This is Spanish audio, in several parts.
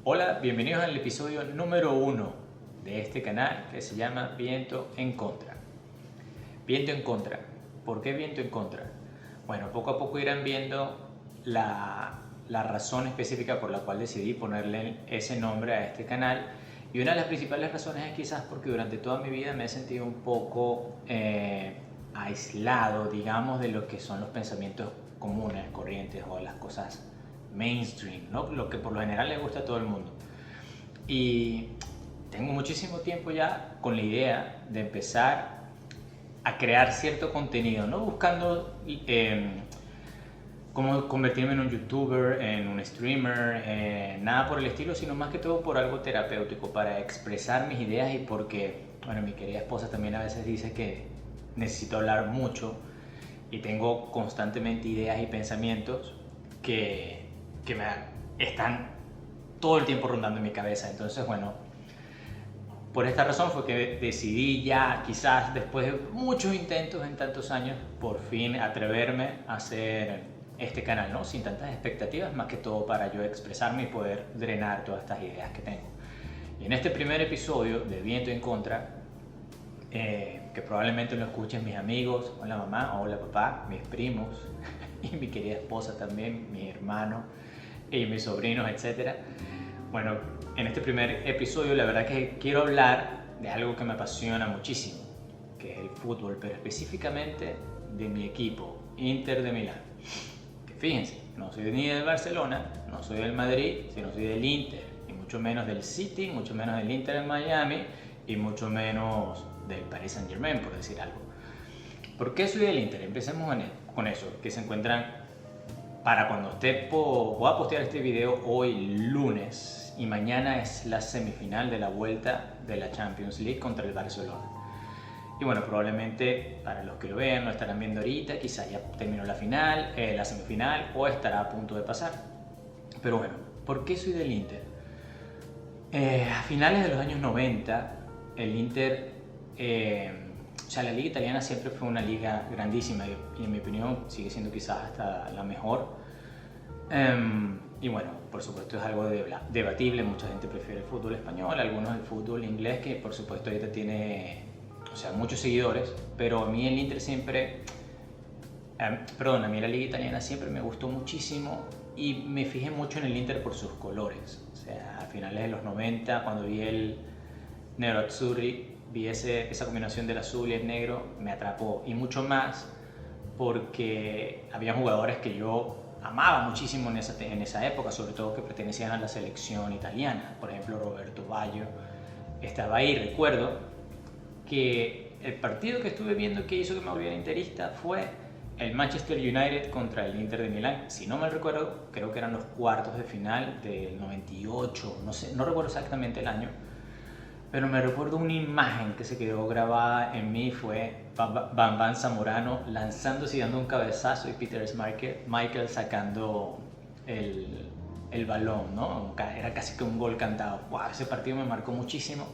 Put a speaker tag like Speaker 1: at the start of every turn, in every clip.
Speaker 1: Hola, bienvenidos al episodio número 1 de este canal que se llama Viento en Contra. Viento en Contra. ¿Por qué Viento en Contra? Bueno, poco a poco irán viendo la razón específica por la cual decidí ponerle ese nombre a este canal. Y una de las principales razones es quizás porque durante toda mi vida me he sentido un poco aislado, digamos, de lo que son los pensamientos comunes, corrientes o las cosas mainstream, ¿no? Lo que por lo general le gusta a todo el mundo. Y tengo muchísimo tiempo ya con la idea de empezar a crear cierto contenido, no buscando cómo convertirme en un youtuber, en un streamer, nada por el estilo, sino más que todo por algo terapéutico, para expresar mis ideas y porque, bueno, mi querida esposa también a veces dice que necesito hablar mucho y tengo constantemente ideas y pensamientos que me están todo el tiempo rondando en mi cabeza. Entonces, bueno, por esta razón fue que decidí ya, quizás después de muchos intentos en tantos años, por fin atreverme a hacer este canal, ¿no? Sin tantas expectativas, más que todo para yo expresarme y poder drenar todas estas ideas que tengo. Y en este primer episodio de Viento en Contra, que probablemente lo escuchen mis amigos, hola mamá, hola papá, mis primos y mi querida esposa también, mi hermano y mis sobrinos, etc. Bueno, en este primer episodio la verdad que quiero hablar de algo que me apasiona muchísimo, que es el fútbol, pero específicamente de mi equipo, Inter de Milán. Que fíjense, no soy ni del Barcelona, no soy del Madrid, sino soy del Inter, y mucho menos del City, mucho menos del Inter en Miami, y mucho menos del Paris Saint-Germain, por decir algo. ¿Por qué soy del Inter? Empecemos con eso, que se encuentran para cuando voy a postear este video hoy lunes y mañana es la semifinal de la vuelta de la Champions League contra el Barcelona. Y bueno, probablemente para los que lo vean lo estarán viendo ahorita, quizá ya terminó la final, la semifinal o estará a punto de pasar. Pero bueno, ¿por qué soy del Inter? A finales de los años 90, el Inter, o sea, la liga italiana siempre fue una liga grandísima y en mi opinión sigue siendo quizás hasta la mejor. Y bueno, por supuesto es algo debatible, mucha gente prefiere el fútbol español, algunos el fútbol inglés, que por supuesto ahorita tiene, o sea, muchos seguidores, pero a mí el Inter siempre, a mí la liga italiana siempre me gustó muchísimo y me fijé mucho en el Inter por sus colores. O sea, a finales de los 90, cuando vi el Nero-Azzurri, vi esa combinación del azul y el negro, me atrapó, y mucho más porque había jugadores que yo amaba muchísimo en esa época, sobre todo que pertenecían a la selección italiana. Por ejemplo, Roberto Baggio estaba ahí. Recuerdo que el partido que estuve viendo que hizo que me volviera interista fue el Manchester United contra el Inter de Milán. Si no me recuerdo, creo que eran los cuartos de final del 98, no sé, no recuerdo exactamente el año, pero me recuerdo una imagen que se quedó grabada en mí, fue Bam Zamorano lanzándose y dando un cabezazo y Peter Schmeichel sacando el balón, ¿no? Era casi que un gol cantado. ¡Wow! Ese partido me marcó muchísimo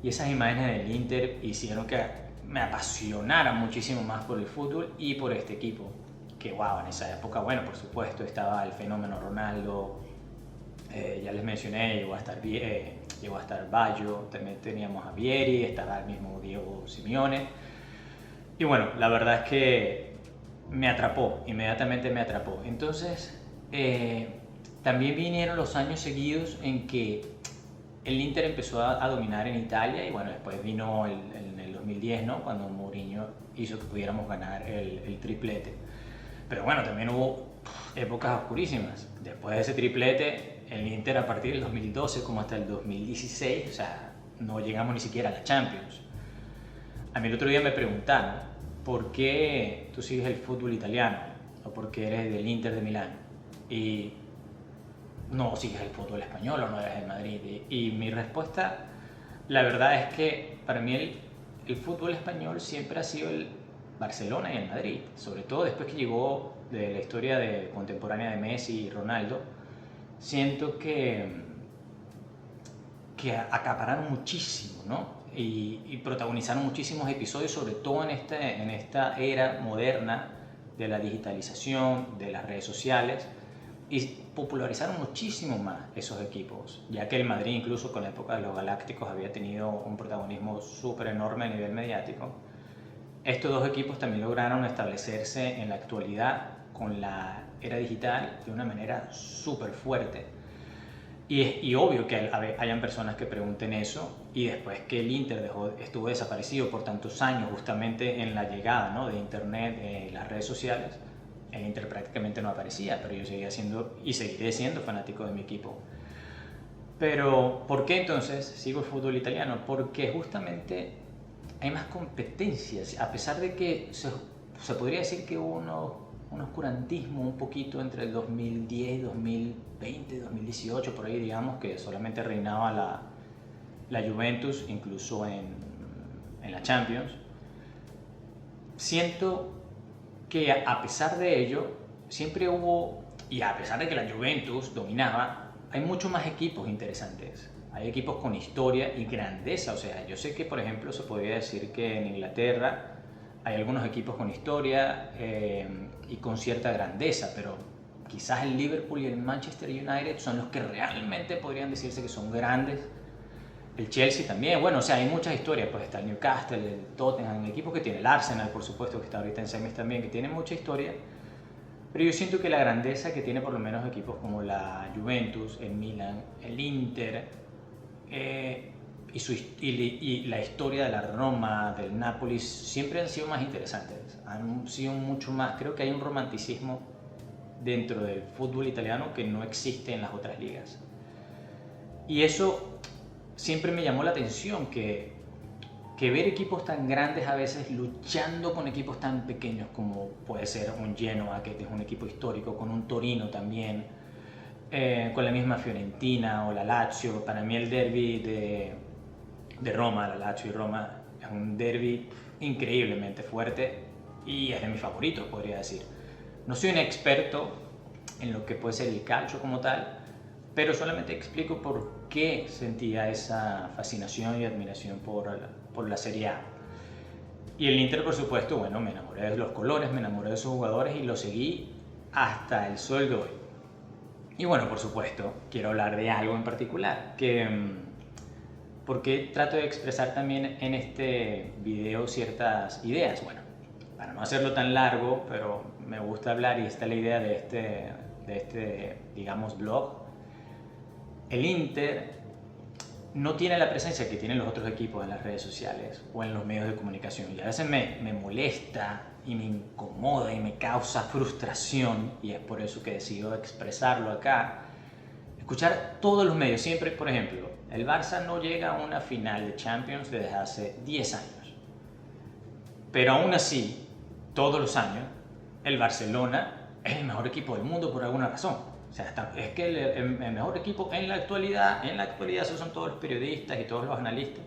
Speaker 1: y esas imágenes del Inter hicieron que me apasionara muchísimo más por el fútbol y por este equipo. Que wow, en esa época, bueno, por supuesto, estaba el fenómeno Ronaldo, ya les mencioné, llegó a estar Baggio, también teníamos a Vieri, estaba el mismo Diego Simeone. Y bueno, la verdad es que me atrapó, inmediatamente me atrapó. Entonces, también vinieron los años seguidos en que el Inter empezó a dominar en Italia, y bueno, después vino en el 2010, ¿no? Cuando Mourinho hizo que pudiéramos ganar el triplete. Pero bueno, también hubo épocas oscurísimas. Después de ese triplete, el Inter a partir del 2012 como hasta el 2016, o sea, no llegamos ni siquiera a la Champions. A mí el otro día me preguntaron, ¿por qué tú sigues el fútbol italiano? ¿O por qué eres del Inter de Milán? Y no sigues el fútbol español o no eres del Madrid. Y mi respuesta, la verdad es que para mí el fútbol español siempre ha sido el Barcelona y el Madrid, sobre todo después que llegó de la historia contemporánea de Messi y Ronaldo. Siento que acapararon muchísimo, ¿no? Y protagonizaron muchísimos episodios, sobre todo en esta era moderna de la digitalización, de las redes sociales, y popularizaron muchísimo más esos equipos, ya que el Madrid incluso con la época de los Galácticos había tenido un protagonismo súper enorme a nivel mediático. Estos dos equipos también lograron establecerse en la actualidad con la era digital de una manera súper fuerte. Y obvio que hayan personas que pregunten eso, y después que el Inter estuvo desaparecido por tantos años justamente en la llegada, ¿no?, de Internet, las redes sociales, el Inter prácticamente no aparecía, pero yo seguía siendo y seguiré siendo fanático de mi equipo. Pero ¿por qué entonces sigo el fútbol italiano? Porque justamente hay más competencias, a pesar de que se podría decir que hubo un oscurantismo un poquito entre el 2010, 2020, 2018, por ahí digamos, que solamente reinaba la Juventus, incluso en la Champions. Siento que a pesar de ello, siempre hubo, y a pesar de que la Juventus dominaba, hay muchos más equipos interesantes. Hay equipos con historia y grandeza. O sea, yo sé que, por ejemplo, se podría decir que en Inglaterra hay algunos equipos con historia y con cierta grandeza, pero quizás el Liverpool y el Manchester United son los que realmente podrían decirse que son grandes. El Chelsea también, bueno, o sea, hay muchas historias, pues está el Newcastle, el Tottenham, el equipo que tiene el Arsenal, por supuesto, que está ahorita en semis también, que tiene mucha historia, pero yo siento que la grandeza que tiene por lo menos equipos como la Juventus, el Milan, el Inter, y la historia de la Roma, del Napoli, siempre han sido más interesantes, han sido mucho más, creo que hay un romanticismo dentro del fútbol italiano que no existe en las otras ligas. Y eso siempre me llamó la atención, que ver equipos tan grandes a veces luchando con equipos tan pequeños como puede ser un Genoa, que es un equipo histórico, con un Torino también, con la misma Fiorentina o la Lazio. Para mí el derby de Roma, la Lazio y Roma, es un derby increíblemente fuerte y es de mis favoritos, podría decir. No soy un experto en lo que puede ser el calcio como tal, pero solamente explico por qué sentía esa fascinación y admiración por la Serie A. Y el Inter, por supuesto, bueno, me enamoré de los colores, me enamoré de sus jugadores y lo seguí hasta el sol de hoy. Y bueno, por supuesto, quiero hablar de algo en particular, porque trato de expresar también en este video ciertas ideas. Bueno, para no hacerlo tan largo, pero me gusta hablar y esta es la idea de este, digamos, blog. El Inter no tiene la presencia que tienen los otros equipos en las redes sociales o en los medios de comunicación, y a veces me molesta y me incomoda y me causa frustración, y es por eso que decido expresarlo acá. Escuchar todos los medios, siempre, por ejemplo, el Barça no llega a una final de Champions desde hace 10 años, pero aún así, todos los años, el Barcelona es el mejor equipo del mundo por alguna razón. O sea, es que el mejor equipo en la actualidad, esos son todos los periodistas y todos los analistas,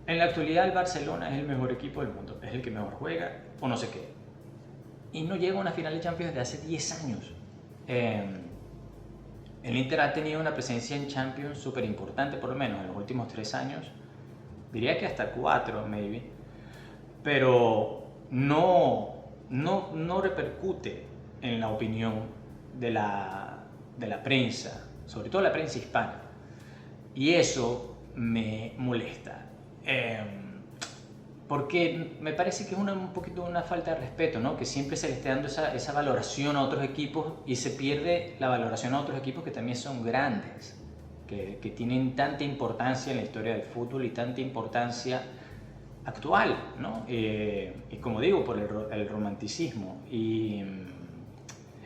Speaker 1: en la actualidad el Barcelona es el mejor equipo del mundo, es el que mejor juega o no sé qué. Y no llega a una final de Champions desde hace 10 años. El Inter ha tenido una presencia en Champions súper importante, por lo menos en los últimos 3 años, diría que hasta 4, maybe, pero no repercute en la opinión de la prensa, sobre todo la prensa hispana, y eso me molesta, porque me parece que es un poquito una falta de respeto, ¿no? Que siempre se le esté dando esa valoración a otros equipos y se pierde la valoración a otros equipos que también son grandes, que tienen tanta importancia en la historia del fútbol y tanta importancia actual, ¿no? Y como digo, por el romanticismo. Y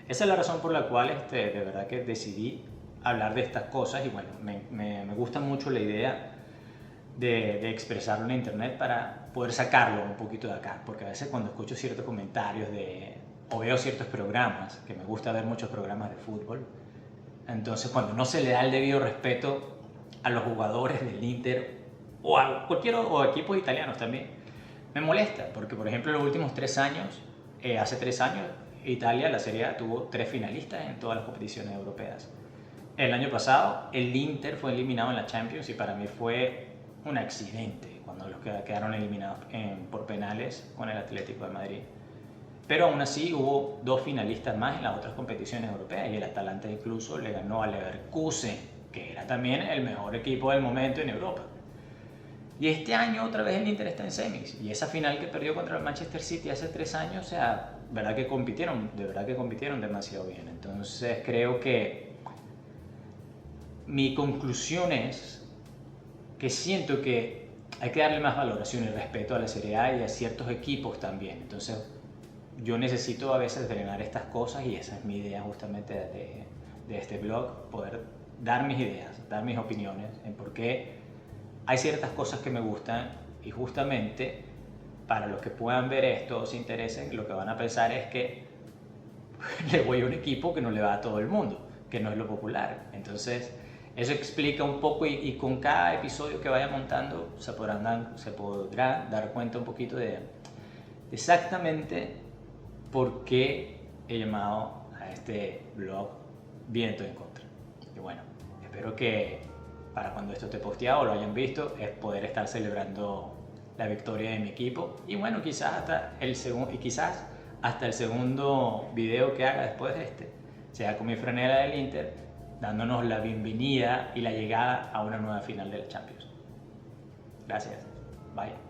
Speaker 1: esa es la razón por la cual de verdad que decidí hablar de estas cosas, y bueno, me gusta mucho la idea de expresarlo en internet para poder sacarlo un poquito de acá, porque a veces cuando escucho ciertos comentarios o veo ciertos programas, que me gusta ver muchos programas de fútbol, entonces cuando no se le da el debido respeto a los jugadores del Inter o a o equipos italianos también, me molesta, porque por ejemplo en los últimos 3 años, hace 3 años, Italia, la Serie A, tuvo 3 finalistas en todas las competiciones europeas. El año pasado, el Inter fue eliminado en la Champions y para mí fue un accidente cuando los quedaron eliminados por penales con el Atlético de Madrid. Pero aún así hubo 2 finalistas más en las otras competiciones europeas y el Atalanta incluso le ganó al Leverkusen, que era también el mejor equipo del momento en Europa. Y este año otra vez el Inter está en semis. Y esa final que perdió contra el Manchester City hace 3 años, o sea, de verdad que compitieron demasiado bien. Entonces creo que mi conclusión es que siento que hay que darle más valoración y respeto a la Serie A y a ciertos equipos también. Entonces yo necesito a veces drenar estas cosas y esa es mi idea justamente de este blog, poder dar mis ideas, dar mis opiniones en por qué hay ciertas cosas que me gustan y justamente para los que puedan ver esto o se interesen, lo que van a pensar es que le voy a un equipo que no le va a todo el mundo, que no es lo popular. Entonces, eso explica un poco y con cada episodio que vaya montando se podrá dar cuenta un poquito de exactamente por qué he llamado a este blog Viento en Contra. Y bueno, espero que para cuando esto esté posteado o lo hayan visto, es poder estar celebrando la victoria de mi equipo. Y bueno, quizás hasta el segundo video que haga después de este, sea con mi franela del Inter, dándonos la bienvenida y la llegada a una nueva final de la Champions. Gracias. Bye.